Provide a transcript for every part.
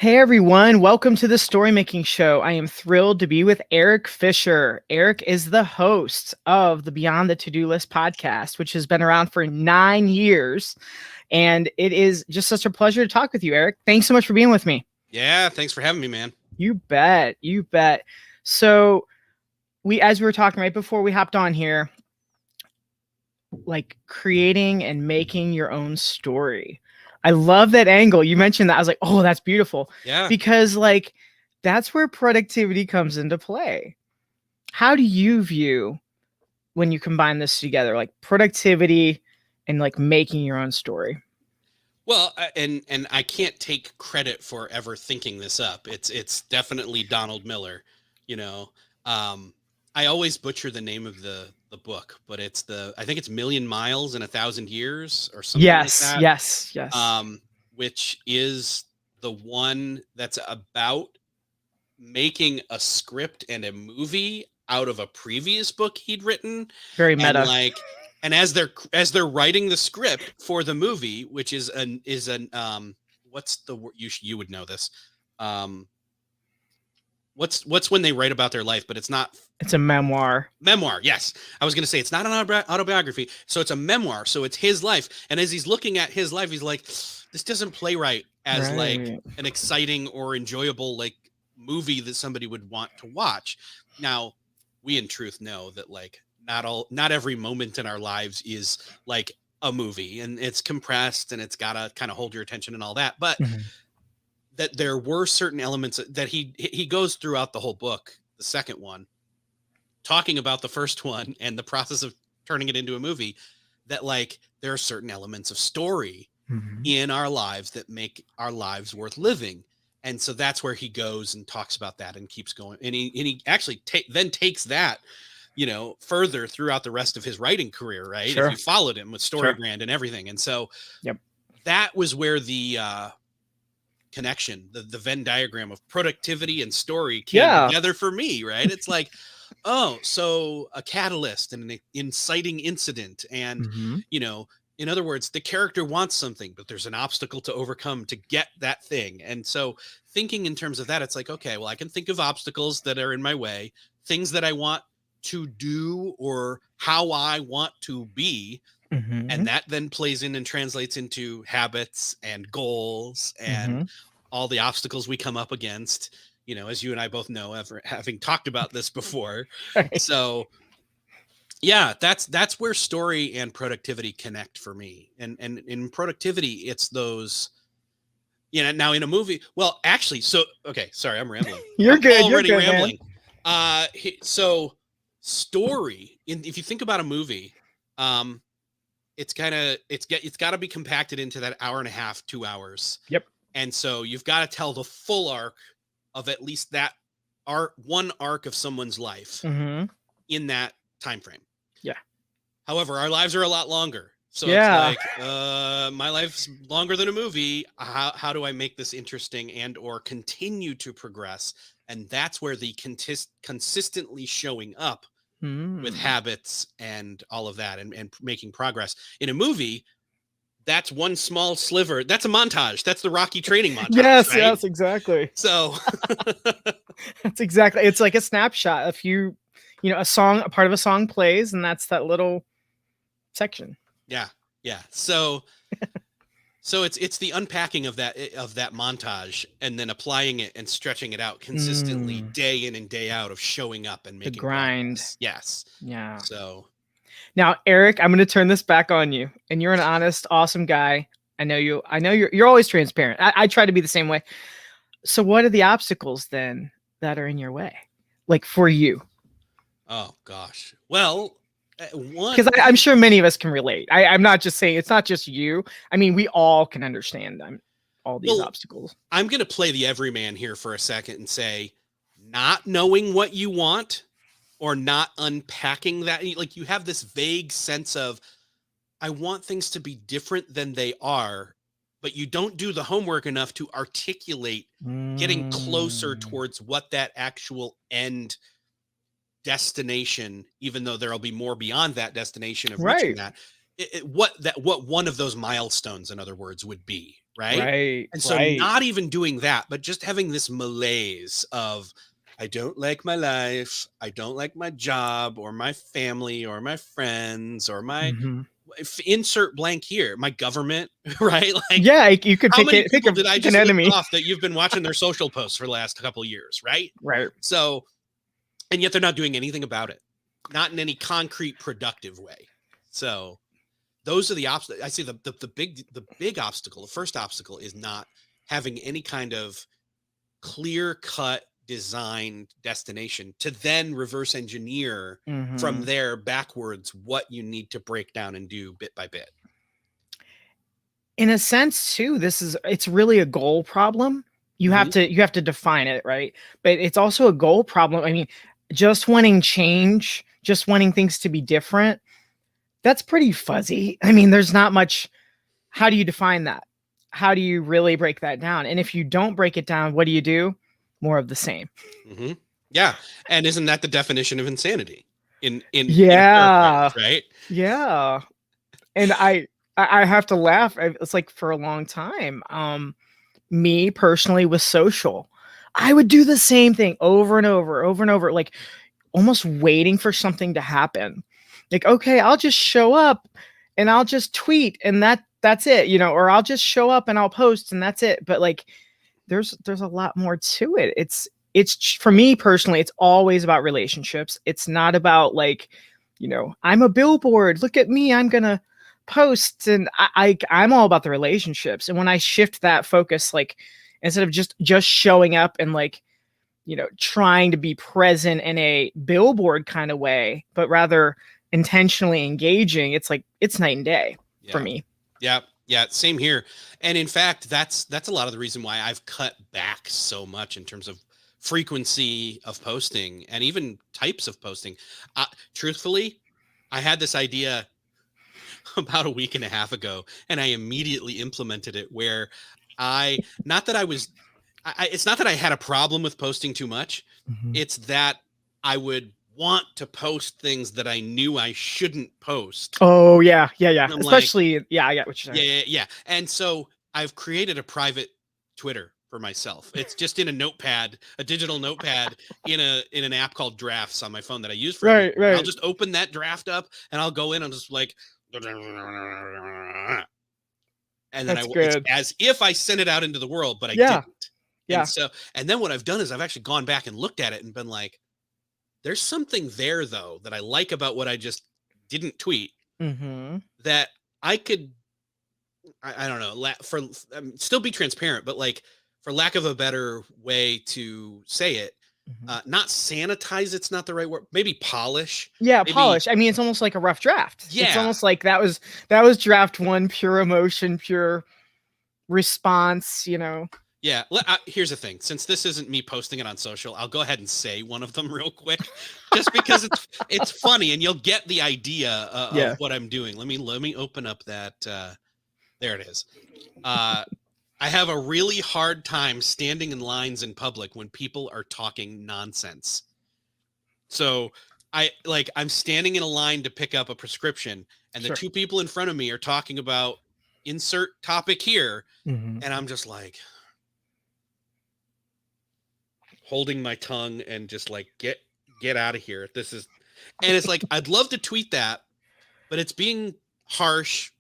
Hey everyone, welcome to the StoryMaking Show. I am thrilled to be with Erik Fisher. Erik is the host of the Beyond the To-Do List podcast, which has been around for 9 years. And it is just such a pleasure to talk with you, Erik. Thanks so much for being with me. Yeah, thanks for having me, man. You bet. You bet. So as we were talking right before we hopped on here, like creating and making your own story. I love that angle. You mentioned that. I was like, oh, that's beautiful. Yeah. Because that's where productivity comes into play. How do you view when you combine this together, like productivity and like making your own story? Well, and I can't take credit for ever thinking this up. It's definitely Donald Miller. You know, I always butcher the name of the book, but I think it's Million Miles in 1,000 Years or something like that. Yes. Which is the one that's about making a script and a movie out of a previous book he'd written. Very meta. And as they're writing the script for the movie, which is what's the word, you would know this, what's when they write about their life, but it's a memoir. Yes, I was gonna say it's not an autobiography, so it's a memoir, so it's his life. And as he's looking at his life, he's like, this doesn't play right as like an exciting or enjoyable like movie that somebody would want to watch. Now, we in truth know that like not every moment in our lives is like a movie, and it's compressed and it's gotta kind of hold your attention and all that. But that there were certain elements that he goes throughout the whole book, the second one, talking about the first one and the process of turning it into a movie, that like there are certain elements of story in our lives that make our lives worth living. And so that's where he goes and talks about that and keeps going. And he actually then takes that, further throughout the rest of his writing career, right? Sure. If you followed him with StoryBrand and everything. And so that was where the connection, the Venn diagram of productivity and story came together for me, right? It's like, oh, so a catalyst and an inciting incident. And, in other words, the character wants something, but there's an obstacle to overcome to get that thing. And so thinking in terms of that, it's like, okay, well, I can think of obstacles that are in my way, things that I want to do or how I want to be. And that then plays in and translates into habits and goals and all the obstacles we come up against, as you and I both know, having talked about this before. So yeah, that's where story and productivity connect for me. And in productivity, it's those, now in a movie, well, actually, so, okay, sorry, I'm rambling. You're good. Already You're good, rambling. Man. So story, if you think about a movie, it's got to be compacted into that hour and a half, 2 hours. Yep. And so you've got to tell the full arc of at least that one arc of someone's life in that time frame. Yeah. However, our lives are a lot longer. So it's like, my life's longer than a movie. How do I make this interesting and or continue to progress? And that's where the consistently showing up with habits and all of that and making progress. In a movie, that's one small sliver. That's a montage. That's the Rocky training montage. Yes, exactly. So that's exactly. It's like a snapshot. If you, a part of a song plays, and that's that little section. Yeah. So it's the unpacking of that montage and then applying it and stretching it out consistently day in and day out of showing up and making the grind. Progress. Yes. Yeah. So now, Erik, I'm going to turn this back on you, and you're an honest, awesome guy. I know you're always transparent. I try to be the same way. So what are the obstacles then that are in your way? Like for you? Oh gosh. Well, because I'm sure many of us can relate. I'm not just saying it's not just you. I mean, we all can understand all these obstacles. I'm going to play the everyman here for a second and say, not knowing what you want or not unpacking that. Like you have this vague sense of, I want things to be different than they are, but you don't do the homework enough to articulate getting closer towards what that actual end destination, even though there'll be more beyond that destination of reaching that, what one of those milestones, in other words, would be, Right. And so not even doing that, but just having this malaise of, I don't like my life. I don't like my job or my family or my friends or my insert blank here, my government, right? Like, yeah, you could how many people pick did I an just list enemy off that you've been watching their social posts for the last couple of years, right? Right. So, and yet they're not doing anything about it, not in any concrete, productive way. So those are the obstacles. I see the big obstacle. The first obstacle is not having any kind of clear cut designed destination to then reverse engineer from there backwards what you need to break down and do bit by bit. In a sense too, it's really a goal problem. You have to define it, right? But it's also a goal problem. I mean, just wanting change, just wanting things to be different, that's pretty fuzzy. I mean, there's not much. How do you define that? How do you really break that down? And if you don't break it down, what do you do? More of the same. Yeah. And isn't that the definition of insanity? In right? Yeah. And I have to laugh. It's like for a long time. Me personally with social, I would do the same thing over and over, like almost waiting for something to happen. Like, okay, I'll just show up and I'll just tweet and that's it, or I'll just show up and I'll post and that's it. But like, there's a lot more to it. It's for me personally, it's always about relationships. It's not about like, I'm a billboard. Look at me. I'm going to post. And I'm all about the relationships. And when I shift that focus, like instead of just showing up and like, trying to be present in a billboard kind of way, but rather intentionally engaging, it's like, it's night and day for me. Yeah. Yeah. Same here. And in fact, that's a lot of the reason why I've cut back so much in terms of frequency of posting and even types of posting. Truthfully, I had this idea about a week and a half ago and I immediately implemented it where it's not that I had a problem with posting too much. It's that I would want to post things that I knew I shouldn't post. Oh yeah. Especially, like, I get what you're saying. Yeah. And so I've created a private Twitter for myself. It's just in a digital notepad in an app called Drafts on my phone that I use for right. I'll just open that draft up and I'll go in and just like, and then it's as if I sent it out into the world, but I didn't. Yeah. And then what I've done is I've actually gone back and looked at it and been like, there's something there though that I like about what I just didn't tweet that I could, I don't know, still be transparent, but like for lack of a better way to say it, not sanitize. It's not the right word. Maybe polish. Yeah. Polish. I mean, it's almost like a rough draft. Yeah. It's almost like that was draft one, pure emotion, pure response, Yeah. Here's the thing. Since this isn't me posting it on social, I'll go ahead and say one of them real quick, just because it's funny and you'll get the idea of what I'm doing. Let me open up that. There it is. I have a really hard time standing in lines in public when people are talking nonsense. So I'm standing in a line to pick up a prescription and the two people in front of me are talking about insert topic here. And I'm just like holding my tongue and just like, get out of here. And it's like, I'd love to tweet that, but it's being harsh.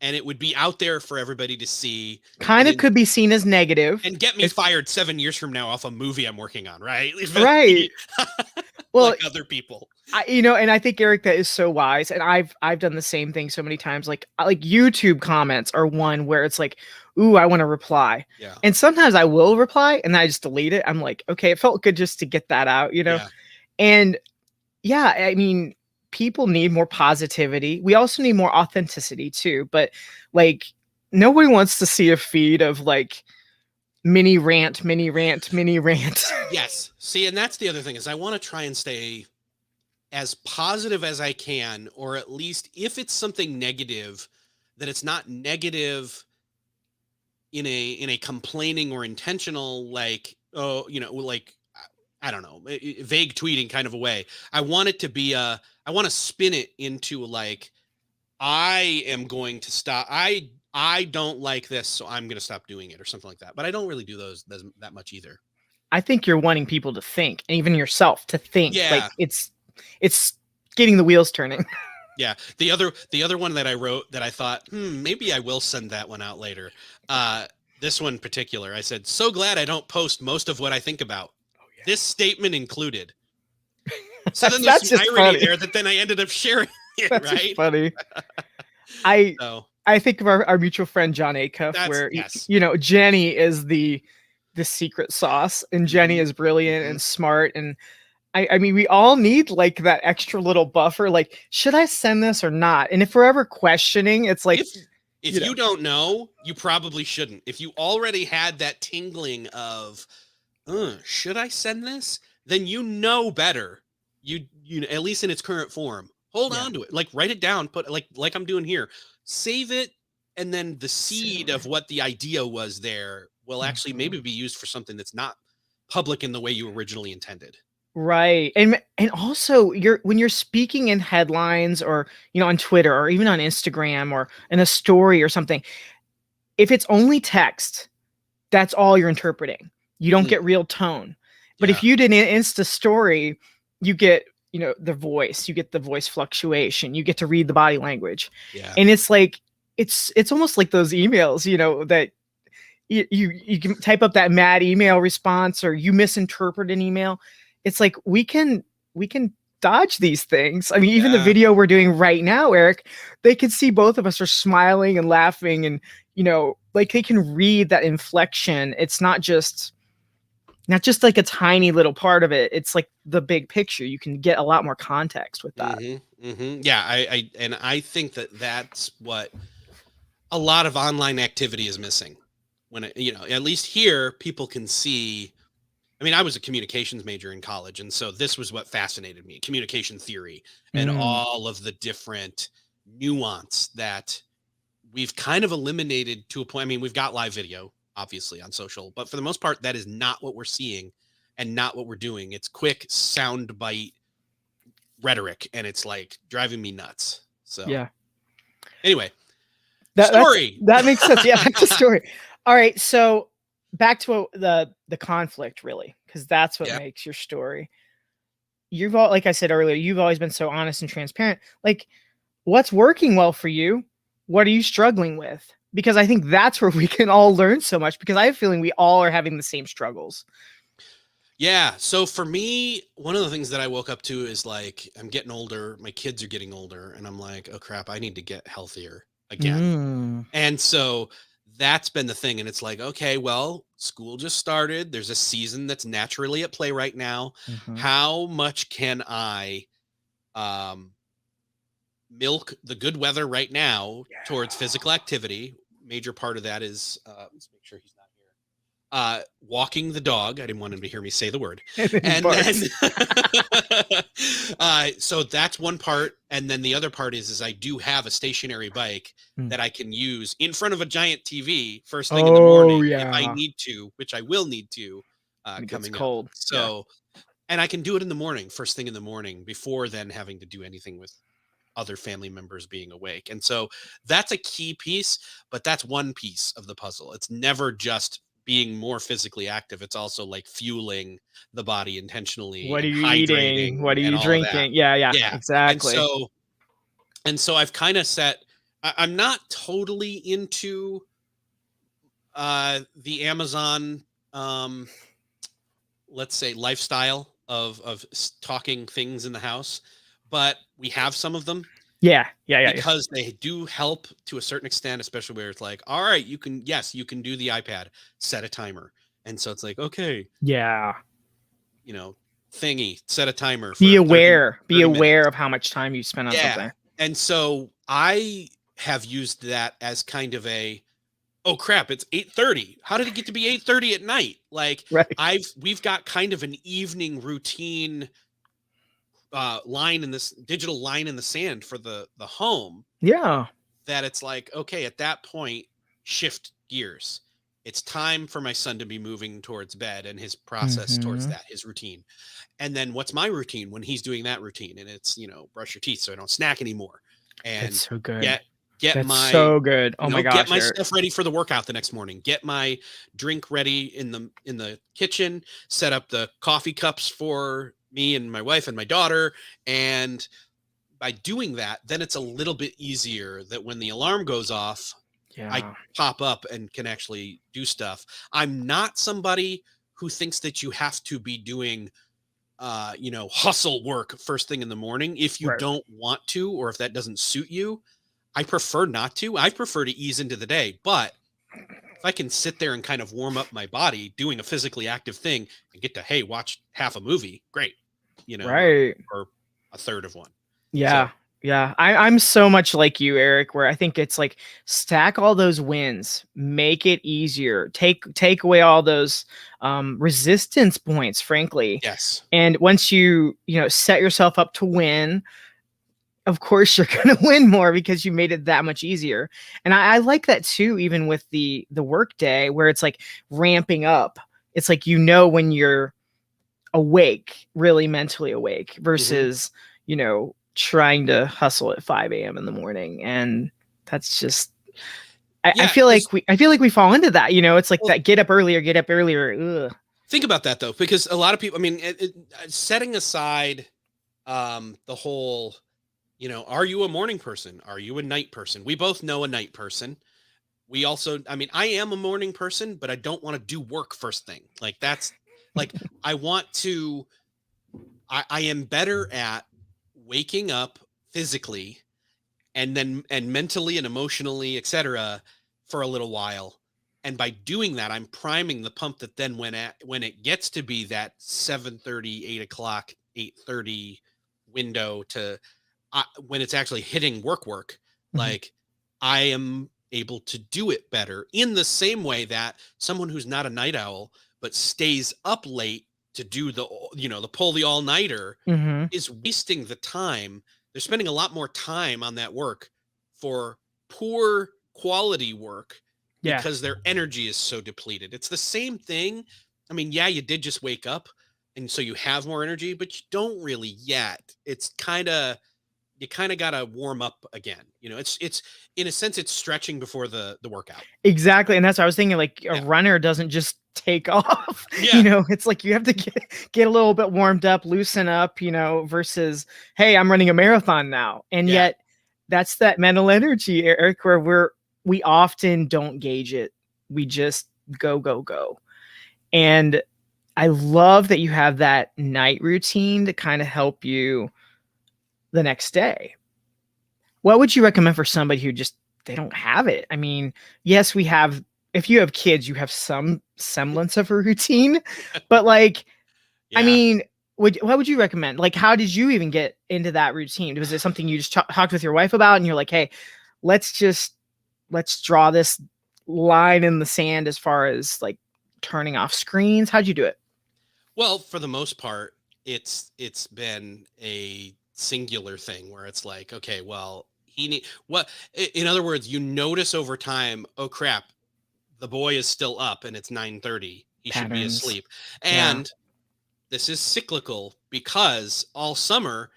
And it would be out there for everybody to see. Kind of could be seen as negative. And get me fired 7 years from now off a movie I'm working on, right? Right. Well, like other people. And I think, Eric, that is so wise. And I've done the same thing so many times. Like YouTube comments are one where it's like, ooh, I want to reply. Yeah. And sometimes I will reply and I just delete it. I'm like, okay, it felt good just to get that out, Yeah. And yeah, I mean, people need more positivity. We also need more authenticity too. But like, nobody wants to see a feed of like mini rant. Yes. See, and that's the other thing is I want to try and stay as positive as I can, or at least if it's something negative, that it's not negative in a complaining or intentional, like, oh, like, I don't know, vague tweeting kind of a way. I want it to be I want to spin it into like, I am going to stop. I I don't like this, so I'm going to stop doing it or something like that. But I don't really do those that much either. I think you're wanting people to think, and even yourself to think. Yeah. Like it's getting the wheels turning. Yeah. The other one that I wrote that I thought, maybe I will send that one out later. This one in particular, I said, so glad I don't post most of what I think about. Oh, yeah. This statement included. So then there's some irony there that then I ended up sharing it, that's right? Funny. I think of our mutual friend John Acuff, where Jenny is the secret sauce, and Jenny is brilliant and smart, and I mean, we all need like that extra little buffer. Like, should I send this or not? And if we're ever questioning, it's like, if you don't know, you probably shouldn't. If you already had that tingling of, should I send this? Then you know better. You at least in its current form, hold on to it. Like, write it down. Put like I'm doing here. Save it, and then the seed of what the idea was there will actually maybe be used for something that's not public in the way you originally intended. Right. And also when you're speaking in headlines or, on Twitter or even on Instagram or in a story or something, if it's only text, that's all you're interpreting. You don't get real tone. But if you did an Insta story, you get, the voice, you get the voice fluctuation, you get to read the body language. Yeah. And it's like, it's almost like those emails, that you can type up that mad email response or you misinterpret an email. It's like we can dodge these things. I mean, even the video we're doing right now, Erik, they can see both of us are smiling and laughing, and like they can read that inflection. It's not just like a tiny little part of it. It's like the big picture. You can get a lot more context with that. Yeah, I think that's what a lot of online activity is missing. When at least here people can see. I mean, I was a communications major in college, and so this was what fascinated me, communication theory and all of the different nuance that we've kind of eliminated to a point. I mean, we've got live video, obviously, on social, but for the most part, that is not what we're seeing and not what we're doing. It's quick soundbite rhetoric, and it's like driving me nuts. So yeah. Anyway, story. That makes sense. Yeah, back to story. All right, so back to the conflict, really, because that's what makes your story. Like I said earlier, you've always been so honest and transparent. Like, what's working well for you? What are you struggling with? Because I think that's where we can all learn so much, because I have a feeling we all are having the same struggles. Yeah. So for me, one of the things that I woke up to is like, I'm getting older. My kids are getting older, and I'm like, oh crap, I need to get healthier again. And so that's been the thing. And it's like, okay, well, school just started. There's a season that's naturally at play right now. How much can I milk the good weather right now towards physical activity? Major part of that is, let's make sure he's not here. Walking the dog. I didn't want him to hear me say the word. And then, so that's one part. And then the other part is I do have a stationary bike that I can use in front of a giant TV first thing in the morning if I need to, which I will need to coming cold. up. So, and I can do it in the morning, first thing in the morning, before then having to do anything with other family members being awake. And so that's a key piece, but that's one piece of the puzzle. It's never just being more physically active. It's also like fueling the body intentionally. What are you eating? What are you drinking? Yeah, exactly. And so I've kind of I'm not totally into the Amazon, let's say, lifestyle of talking things in the house, but we have some of them. Yeah. Because they do help to a certain extent, especially where it's like, all right, you can do the iPad, set a timer. And so it's like, okay. Yeah. Thingy, set a timer. Be aware of how much time you spend on something. And so I have used that as kind of oh crap, it's 8:30. How did it get to be 8:30 at night? Like we've got kind of an evening routine line in this digital line in the sand for the home. Yeah. That it's like, okay, at that point, shift gears. It's time for my son to be moving towards bed and his process towards that, his routine. And then what's my routine when he's doing that routine? And it's, brush your teeth so I don't snack anymore. And it's so good. That's so good. Oh my gosh, get my stuff ready for the workout the next morning, get my drink ready in the kitchen, set up the coffee cups for me and my wife and my daughter. And by doing that, then it's a little bit easier that when the alarm goes off, I pop up and can actually do stuff. I'm not somebody who thinks that you have to be doing hustle work first thing in the morning if you don't want to, or if that doesn't suit you. I prefer not to. I prefer to ease into the day, but if I can sit there and kind of warm up my body doing a physically active thing and get to, hey, watch half a movie, great, or a third of one. Yeah. So, yeah. I'm so much like you, Eric, where I think it's like stack all those wins, make it easier, take away all those resistance points, frankly. Yes. And once you set yourself up to win, of course you're going to win more because you made it that much easier. And I like that too, even with the work day where it's like ramping up. It's like, when you're awake, really mentally awake versus, trying to hustle at 5 a.m. in the morning. And that's just, I feel like we fall into that, it's like that get up earlier. Ugh. Think about that though, because a lot of people, I mean, setting aside the whole, are you a morning person? Are you a night person? We both know a night person. We also, I mean, I am a morning person, but I don't want to do work first thing. Like that's like, I am better at waking up physically and mentally and emotionally, etc., for a little while. And by doing that, I'm priming the pump that then when it gets to be that 7:30, 8 o'clock, 8:30 window to when it's actually hitting work, like I am able to do it better in the same way that someone who's not a night owl, but stays up late to do the pull the all-nighter is wasting the time. They're spending a lot more time on that work for poor quality work because their energy is so depleted. It's the same thing. I mean, yeah, you did just wake up and so you have more energy, but you don't really yet. It's you kind of got to warm up again. It's in a sense, it's stretching before the workout. Exactly. And that's what I was thinking, like a runner doesn't just take off, it's like you have to get a little bit warmed up, loosen up, versus, hey, I'm running a marathon now. And yet that's that mental energy, Eric, where we often don't gauge it. We just go. And I love that you have that night routine to kind of help you the next day. What would you recommend for somebody who just, they don't have it? I mean, yes, if you have kids, you have some semblance of a routine, but like, I mean, what would you recommend? Like, how did you even get into that routine? Was it something you just talked with your wife about and you're like, hey, let's draw this line in the sand as far as like turning off screens? How'd you do it? Well, for the most part, it's been a singular thing where it's like, okay, well, in other words, you notice over time, oh crap, the boy is still up and it's 9:30. He should be asleep. And this is cyclical because all summer,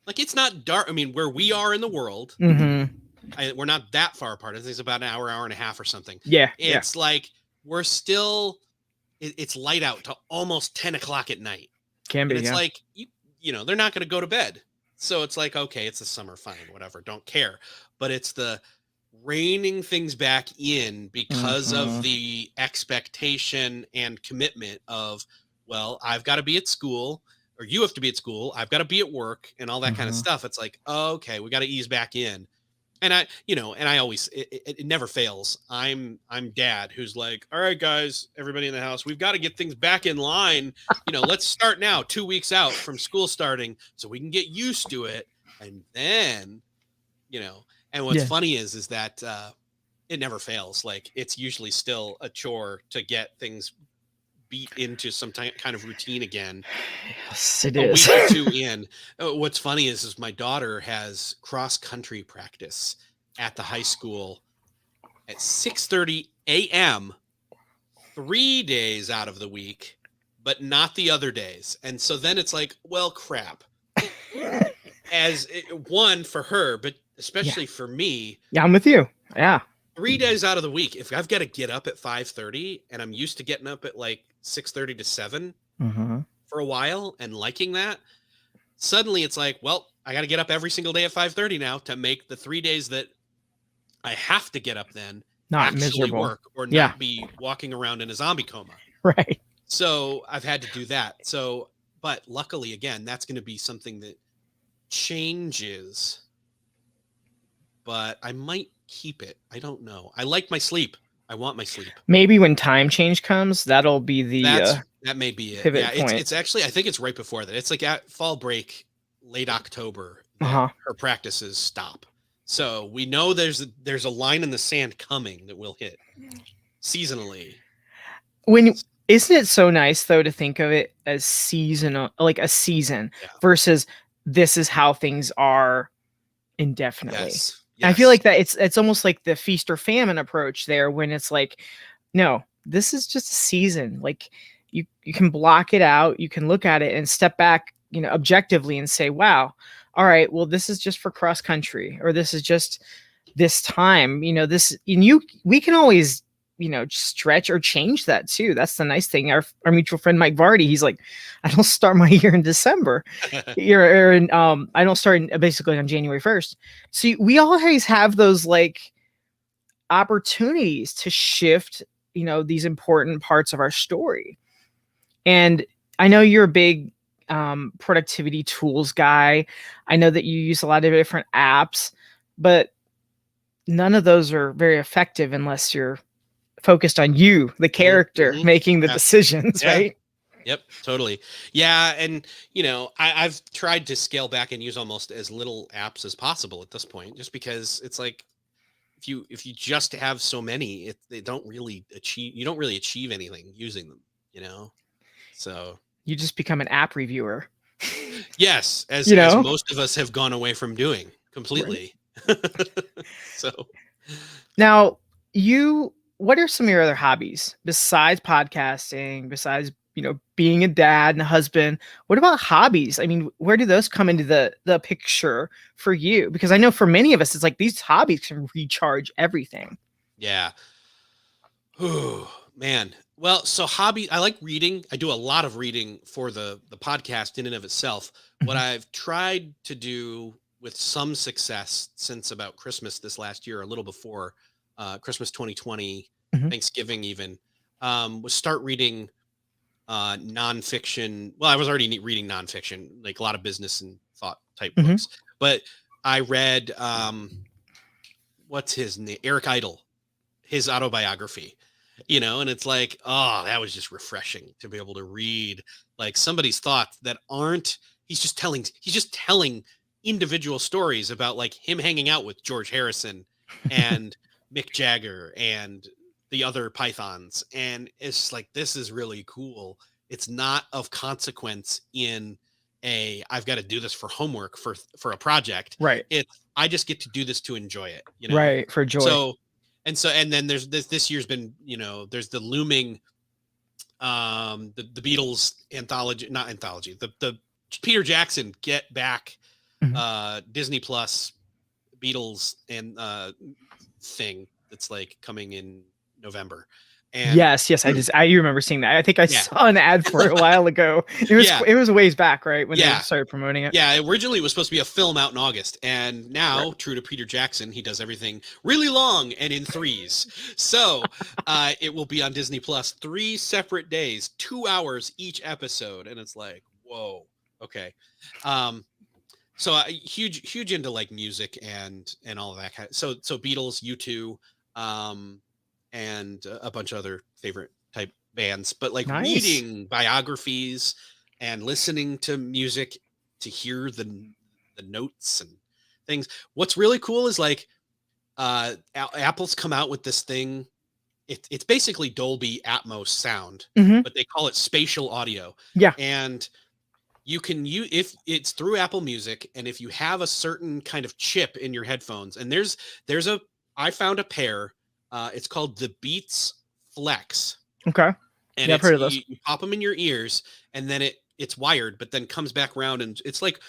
like it's not dark. I mean, where we are in the world, we're not that far apart. I think it's about an hour and a half or something. Yeah. It's like we're still, it's light out to almost 10 o'clock at night. Can be. And it's like, they're not going to go to bed. So it's like, okay, it's the summer, fine, whatever, don't care. But it's the reining things back in because of the expectation and commitment of, well, I've got to be at school, or you have to be at school, I've got to be at work, and all that kind of stuff. It's like, okay, we got to ease back in. And I always, it never fails. I'm dad who's like, all right, guys, everybody in the house, we've got to get things back in line. Let's start now, 2 weeks out from school starting so we can get used to it. And then, and what's funny is that it never fails. Like it's usually still a chore to get things beat into some kind of routine again. Yes, it is. A week or two in. What's funny is my daughter has cross country practice at the high school at 6:30 a.m. 3 days out of the week, but not the other days. And so then it's like, well, crap. One for her, but especially for me. Yeah, I'm with you. Yeah. 3 days out of the week, if I've got to get up at 5:30 and I'm used to getting up at like 6:30 to 7 for a while and liking that, suddenly it's like, well, I got to get up every single day at 5:30 now to make the 3 days that I have to get up then not actually miserable. work or not be walking around in a zombie coma. Right. So I've had to do that. So, but luckily, again, that's going to be something that changes, but I might keep it. I don't know. I like my sleep. I want my sleep. Maybe when time change comes, that'll be the that may be it. pivot point. It's actually, I think it's right before that. It's like at fall break, late October, that her practices stop. So we know there's a line in the sand coming that we'll hit seasonally. Isn't it so nice though to think of it as seasonal, like a season versus this is how things are indefinitely. Yes. I feel like that it's almost like the feast or famine approach there, when it's like, no, this is just a season. Like you can block it out, you can look at it and step back, objectively and say, wow, all right, well, this is just for cross country, or this is just this time, we can always, stretch or change that too. That's the nice thing. Our mutual friend, Mike Vardy, he's like, I don't start my year in December I don't start basically on January 1st. So we always have those like opportunities to shift, these important parts of our story. And I know you're a big productivity tools guy. I know that you use a lot of different apps, but none of those are very effective unless you're focused on you, the character, making the decisions, right? Yep, totally. Yeah, and I've tried to scale back and use almost as little apps as possible at this point, just because it's like if you just have so many, you don't really achieve anything using them, So you just become an app reviewer. Yes, as most of us have gone away from doing completely. Right. So now what are some of your other hobbies besides podcasting, besides, being a dad and a husband? What about hobbies? I mean, where do those come into the picture for you? Because I know for many of us, it's like these hobbies can recharge everything. Yeah. Oh, man. Well, so I like reading. I do a lot of reading for the podcast in and of itself. What I've tried to do with some success since about Christmas this last year, a little before Christmas 2020, Thanksgiving even, was start reading nonfiction. Well, I was already reading nonfiction, like a lot of business and thought type books. But I read, what's his name? Eric Idle, his autobiography, and it's like, oh, that was just refreshing to be able to read like somebody's thoughts that aren't, he's just telling individual stories about like him hanging out with George Harrison and Mick Jagger and the other Pythons. And it's like, this is really cool. It's not of consequence in I've got to do this for homework for a project. Right. I just get to do this to enjoy it, Right. For joy. And then there's this year's been, there's the looming, the Beatles the Peter Jackson Get Back, Disney Plus Beatles and thing that's like coming in November. And yes, I remember seeing that. I think I saw an ad for it a while ago. It was a ways back, right, when they started promoting it. Yeah, originally it was supposed to be a film out in August, and now, true to Peter Jackson, he does everything really long and in threes. So it will be on Disney Plus 3 separate days, 2 hours each episode, and it's like, whoa, okay. So huge into like music and all of that kind of, so Beatles, U2, and a bunch of other favorite type bands, but like reading biographies and listening to music to hear the notes and things. What's really cool is like Apple's come out with this thing. It's basically Dolby Atmos sound, but they call it spatial audio. Yeah. And you can if it's through Apple Music, and if you have a certain kind of chip in your headphones, and I found a pair, it's called the Beats Flex. Okay. And I've heard of those. You pop them in your ears, and then it's wired, but then comes back around, and it's like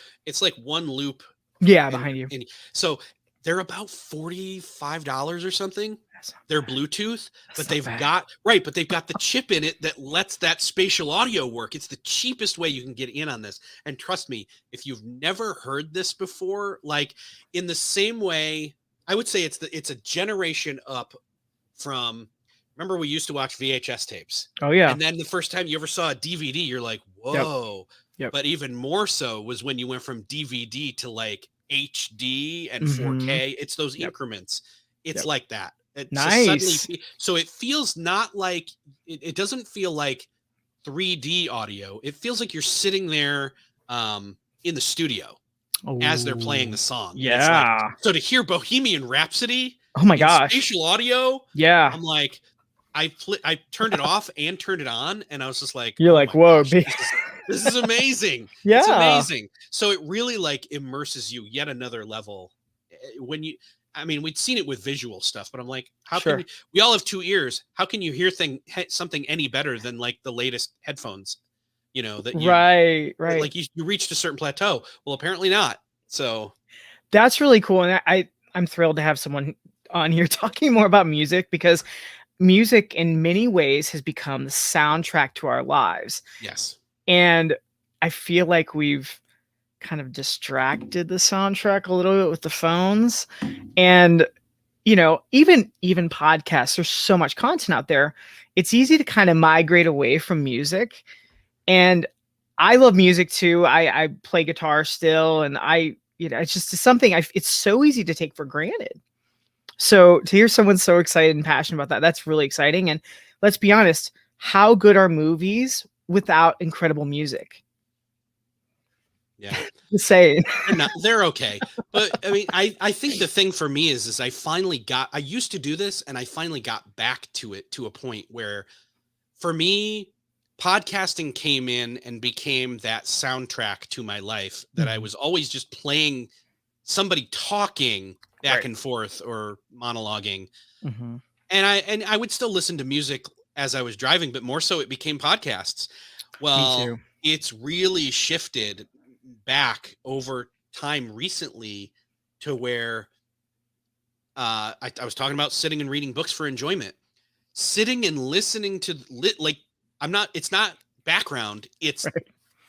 one loop. Yeah, behind you. And so they're about $45 or something. They're Bluetooth, but they've bad. got the chip in it that lets that spatial audio work. It's the cheapest way you can get in on this. And trust me, if you've never heard this before, like in the same way, I would say it's a generation up from, remember we used to watch VHS tapes. Oh yeah. And then the first time you ever saw a DVD, you're like, whoa. Yep. But even more so was when you went from DVD to like HD and 4K. It's those increments. It's like that. It nice. Just suddenly, so it feels not like it doesn't feel like 3D audio. It feels like you're sitting there in the studio as they're playing the song. Yeah. Like, so to hear Bohemian Rhapsody, oh my gosh, spatial audio. Yeah. I'm like, I turned it off and turned it on, and I was just like, you're like, whoa, gosh, this is amazing. Yeah. It's amazing. So it really like immerses you yet another level. When you, I mean, we'd seen it with visual stuff, but I'm like, how can we all have 2 ears? How can you hear something any better than like the latest headphones? You know, that you, right. Like you reached a certain plateau. Well, apparently not. So that's really cool. And I'm thrilled to have someone on here talking more about music, because music in many ways has become the soundtrack to our lives. Yes. And I feel like we've kind of distracted the soundtrack a little bit with the phones. And, you know, even podcasts, there's so much content out there. It's easy to kind of migrate away from music. And I love music too. I play guitar still. And it's just something it's so easy to take for granted. So to hear someone so excited and passionate about that's really exciting. And let's be honest, how good are movies without incredible music? Yeah. Just saying. They're okay. But I mean, I think the thing for me is I used to do this, and I finally got back to it to a point where for me, podcasting came in and became that soundtrack to my life, that I was always just playing somebody talking back and forth or monologuing. And I would still listen to music as I was driving, but more so it became podcasts. Well, it's really shifted back over time recently to where I was talking about sitting and reading books for enjoyment, sitting and listening to it's not background, it's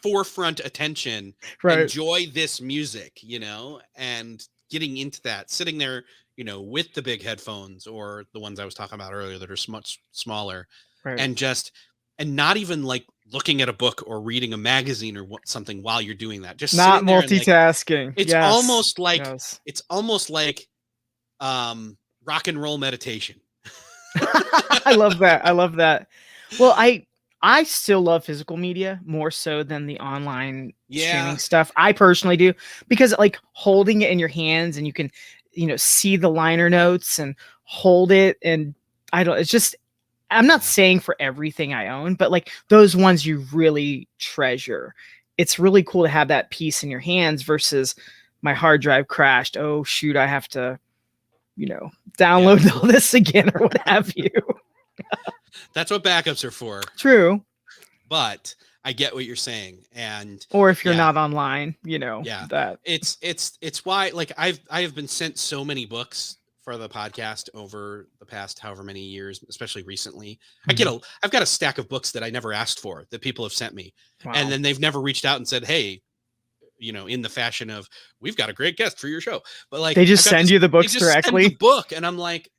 forefront attention. Enjoy this music, you know, and getting into that, sitting there, you know, with the big headphones or the ones I was talking about earlier that are much smaller, and not even like looking at a book or reading a magazine or something while you're doing that. Just not multitasking. Like, it's almost like it's almost like rock and roll meditation. I love that. Well, I still love physical media more so than the online streaming stuff. I personally do, because like holding it in your hands and you can, you know, see the liner notes and hold it. And I'm not saying for everything I own, but like those ones you really treasure. It's really cool to have that piece in your hands versus my hard drive crashed. Oh shoot, I have to, you know, download all this again or what have you. That's what backups are for. True. But I get what you're saying. Or if you're not online, you know, that it's why, like, I have been sent so many books for the podcast over the past however many years, especially recently. I've got a stack of books that I never asked for that people have sent me. Wow. And then they've never reached out and said, hey, you know, in the fashion of, we've got a great guest for your show. But like, they just send you the books directly. Send the book, and I'm like,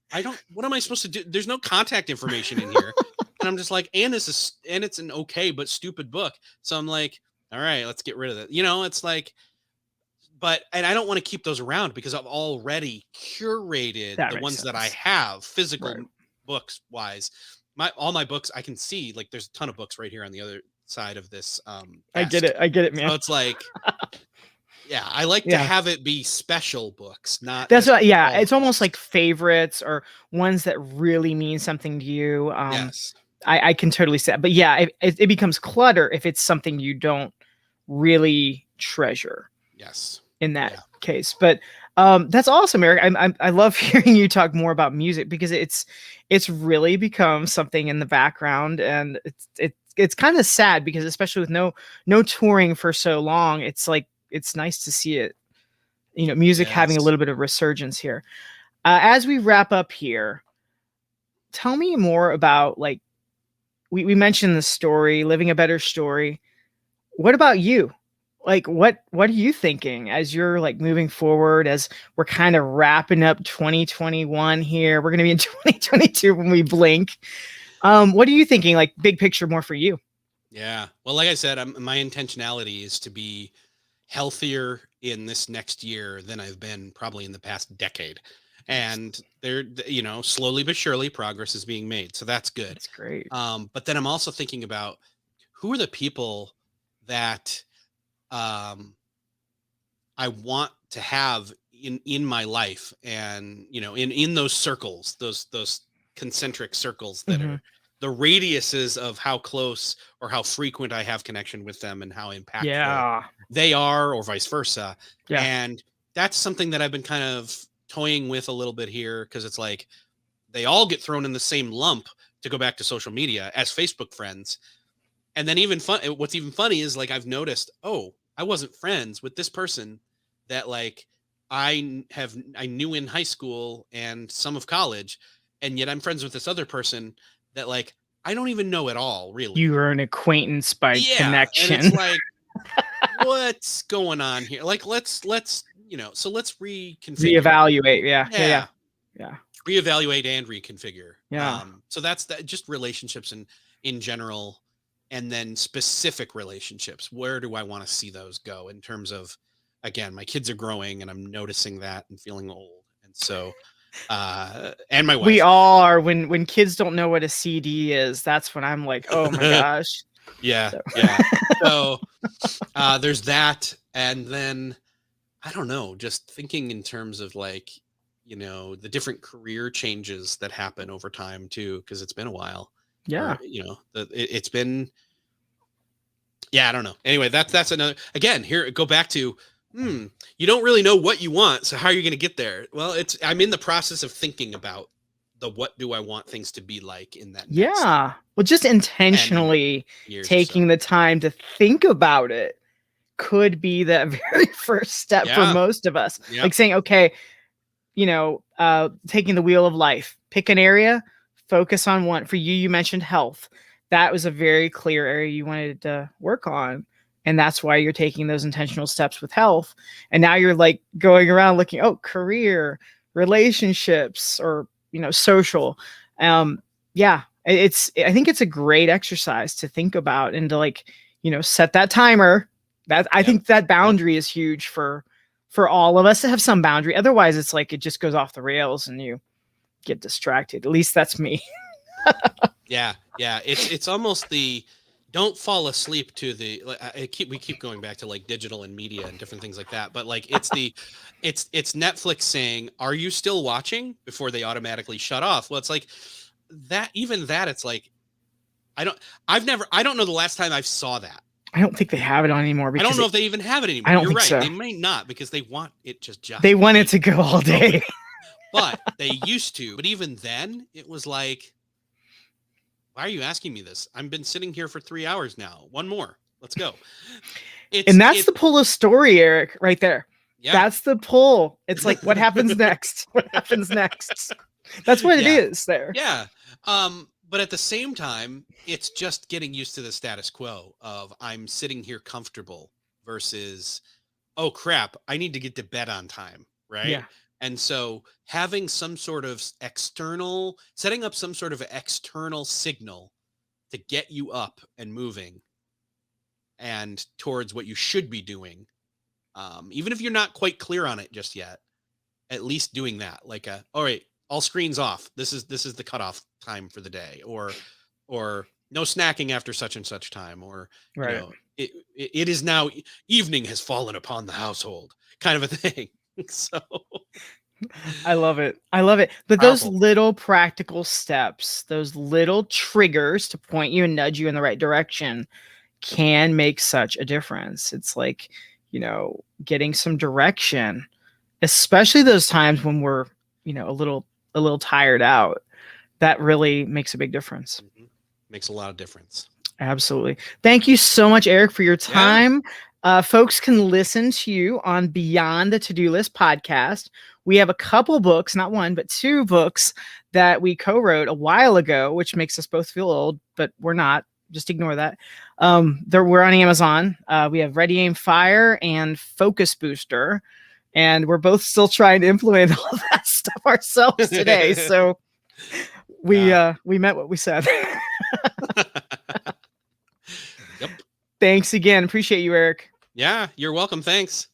what am I supposed to do? There's no contact information in here. And I'm just like, and it's an okay but stupid book. So I'm like, all right, let's get rid of it. You know, it's like, and I don't want to keep those around because I've already curated the ones that I have physical books wise. All my books, I can see, like, there's a ton of books right here on the other side of this. I get it, man. So it's like, I like to have it be special books, not. That's what. Yeah, it's almost like favorites or ones that really mean something to you. Yes, I can totally see that. But yeah, it becomes clutter if it's something you don't really treasure. Yes. In that case, but that's awesome, Eric. I love hearing you talk more about music, because it's really become something in the background, and it's kind of sad because especially with no touring for so long, it's like it's nice to see it music having a little bit of resurgence here. As we wrap up here, tell me more about, like, we mentioned the story, living a better story. What about you? Like, what are you thinking as you're, like, moving forward, as we're kind of wrapping up 2021 here? We're going to be in 2022 when we blink. What are you thinking, like, big picture more for you? Yeah. Well, like I said, my intentionality is to be healthier in this next year than I've been probably in the past decade. And there, slowly but surely progress is being made. So that's good. That's great. But then I'm also thinking about who are the people that I want to have in my life, and in those circles, those concentric circles that are the radiuses of how close or how frequent I have connection with them and how impactful they are, or vice versa. And that's something that I've been kind of toying with a little bit here, because it's like they all get thrown in the same lump, to go back to social media, as Facebook friends. And then what's even funny is, like, I've noticed, I wasn't friends with this person that, like, I knew in high school and some of college, and yet I'm friends with this other person that, like, I don't even know at all, really. You are an acquaintance by connection. And it's like, what's going on here? Like, let's reconfigure. Reevaluate. Yeah. Reevaluate and reconfigure. Yeah. So that's just relationships in general, and then specific relationships. Where do I want to see those go in terms of, again, my kids are growing and I'm noticing that and feeling old. And so, and my wife. We all are. When kids don't know what a CD is, that's when I'm like, oh my gosh. Yeah. So there's that. And then, I don't know, just thinking in terms of, like, the different career changes that happen over time too, because it's been a while. Yeah. It's been, I don't know. Anyway, that's another, again, here, go back to, you don't really know what you want. So how are you going to get there? Well, I'm in the process of thinking about what do I want things to be like in that. Well, just intentionally taking the time to think about it could be the very first step for most of us. Like saying, okay, taking the wheel of life, pick an area, focus on one. For you mentioned health. That was a very clear area you wanted to work on. And that's why you're taking those intentional steps with health. And now you're, like, going around looking, career, relationships, or, social. I think it's a great exercise to think about, and to, like, set that timer. I think that boundary is huge for all of us to have some boundary. Otherwise, it's like it just goes off the rails and you get distracted. At least that's me. Yeah. It's almost the don't fall asleep to the. We keep going back to, like, digital and media and different things like that. But, like, it's it's Netflix saying, "Are you still watching?" before they automatically shut off. Well, it's like that. Even that, it's like I don't know the last time I saw that. I don't think they have it on anymore. I don't know if they even have it anymore. I don't think so. They may not, because they want it just. They want it to go all day. But they used to. But even then, it was like, why are you asking me this? I've been sitting here for 3 hours now. One more. Let's go. And that's the pull of story, Erik, right there. Yeah. That's the pull. It's like, what happens next? What happens next? That's what it is there. Yeah. But at the same time, it's just getting used to the status quo of I'm sitting here comfortable versus, oh crap, I need to get to bed on time. Right. Yeah. And so having some sort of setting up some sort of external signal to get you up and moving and towards what you should be doing. Even if you're not quite clear on it just yet, at least doing that, like, all right, all screens off. This is the cutoff time for the day, or no snacking after such and such time, or, it is now evening has fallen upon the household, kind of a thing. So I love it. But those little practical steps, those little triggers to point you and nudge you in the right direction can make such a difference. It's like, getting some direction, especially those times when we're, a little tired out. That really makes a big difference. Makes a lot of difference. Absolutely. Thank you so much, Erik, for your time. Folks can listen to you on Beyond the To-Do List podcast. We have a couple books, not one, but 2 books that we co-wrote a while ago, which makes us both feel old, but we're not. Just ignore that. We're on Amazon. We have Ready, Aim, Fire and Focus Booster. And we're both still trying to implement all that stuff ourselves today. So we meant what we said. Yep. Thanks again. Appreciate you, Erik. Yeah, you're welcome. Thanks.